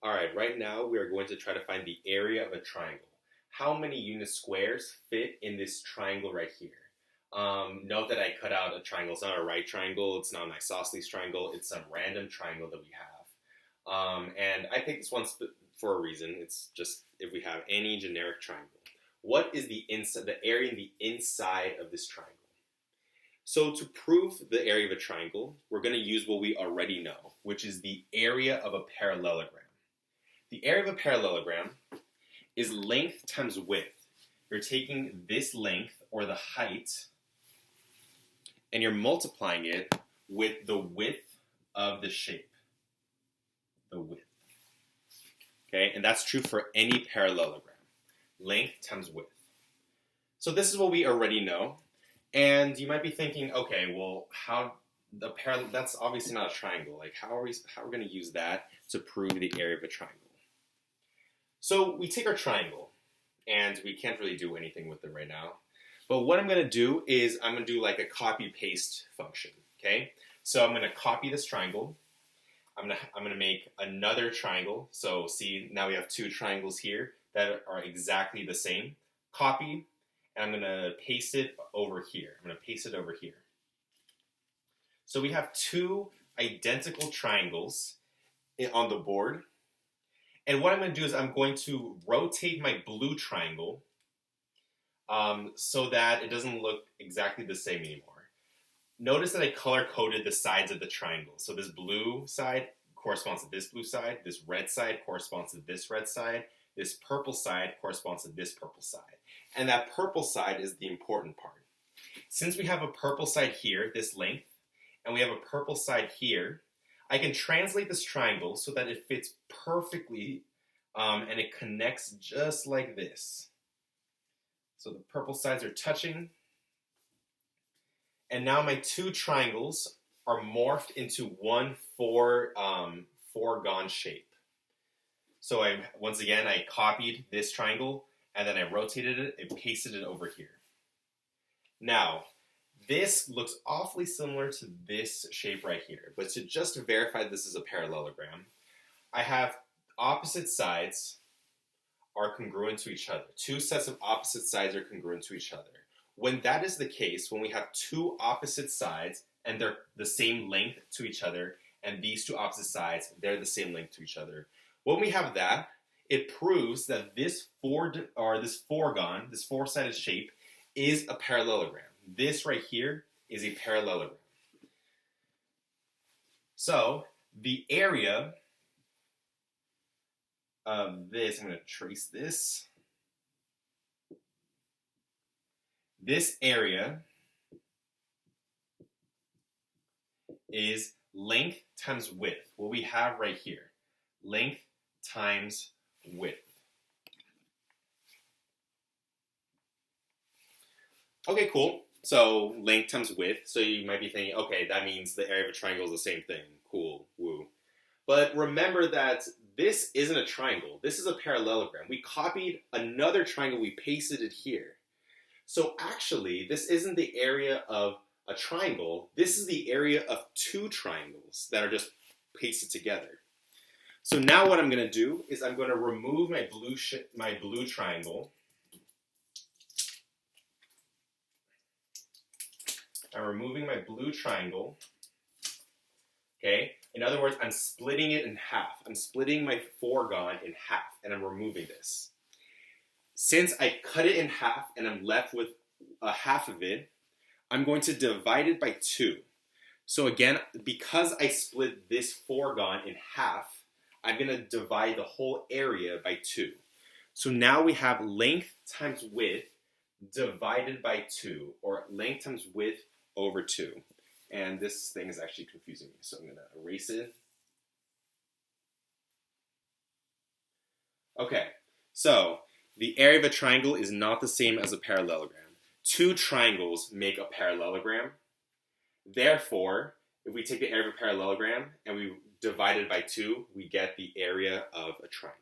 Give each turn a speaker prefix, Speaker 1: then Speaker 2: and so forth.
Speaker 1: All right, right now we are going to try to find the area of a triangle. How many unit squares fit in this triangle right here? Note that I cut out a triangle. It's not a right triangle. It's not an isosceles triangle. It's some random triangle that we have. And I picked this one for a reason. It's just if we have any generic triangle. What is the area in the inside of this triangle? So to prove the area of a triangle, we're going to use what we already know, which is the area of a parallelogram. The area of a parallelogram is length times width. You're taking this length, or the height, and you're multiplying it with the width of the shape. The width. Okay, and that's true for any parallelogram. Length times width. So this is what we already know. And you might be thinking, okay, well, that's obviously not a triangle. Like, how are we going to use that to prove the area of a triangle? So we take our triangle, and we can't really do anything with it right now. But what I'm going to do is I'm going to do like a copy-paste function, okay? So I'm going to copy this triangle. I'm going to make another triangle. So see, now we have two triangles here that are exactly the same. Copy, and I'm going to paste it over here. I'm going to paste it over here. So we have two identical triangles on the board. And what I'm going to do is I'm going to rotate my blue triangle so that it doesn't look exactly the same anymore. Notice that I color-coded the sides of the triangle. So this blue side corresponds to this blue side. This red side corresponds to this red side. This purple side corresponds to this purple side. And that purple side is the important part. Since we have a purple side here, this length, and we have a purple side here, I can translate this triangle so that it fits perfectly and it connects just like this. So the purple sides are touching. And now my two triangles are morphed into one foregone shape. So once again, I copied this triangle, and then I rotated it and pasted it over here. Now, this looks awfully similar to this shape right here, but to just verify this is a parallelogram, I have opposite sides are congruent to each other. Two sets of opposite sides are congruent to each other. When that is the case, when we have two opposite sides and they're the same length to each other, and these two opposite sides, they're the same length to each other. When we have that, it proves that this four-sided shape is a parallelogram. This right here is a parallelogram. So the area of this, I'm going to trace this. This area is length times width. What we have right here. Length times width. Okay, cool. So length times width. So you might be thinking, okay, that means the area of a triangle is the same thing. Cool, woo. But remember that this isn't a triangle. This is a parallelogram. We copied another triangle. We pasted it here. So actually, this isn't the area of a triangle. This is the area of two triangles that are just pasted together. So now what I'm going to do is I'm going to remove my blue triangle. I'm removing my blue triangle. Okay? In other words, I'm splitting it in half. I'm splitting my foregone in half, and I'm removing this. Since I cut it in half and I'm left with a half of it, I'm going to divide it by 2. So again, because I split this foregone in half, I'm going to divide the whole area by 2. So now we have length times width divided by 2, or length times width over 2. And this thing is actually confusing me, so I'm going to erase it. Okay, so the area of a triangle is not the same as a parallelogram. Two triangles make a parallelogram. Therefore, if we take the area of a parallelogram and we divide it by 2, we get the area of a triangle.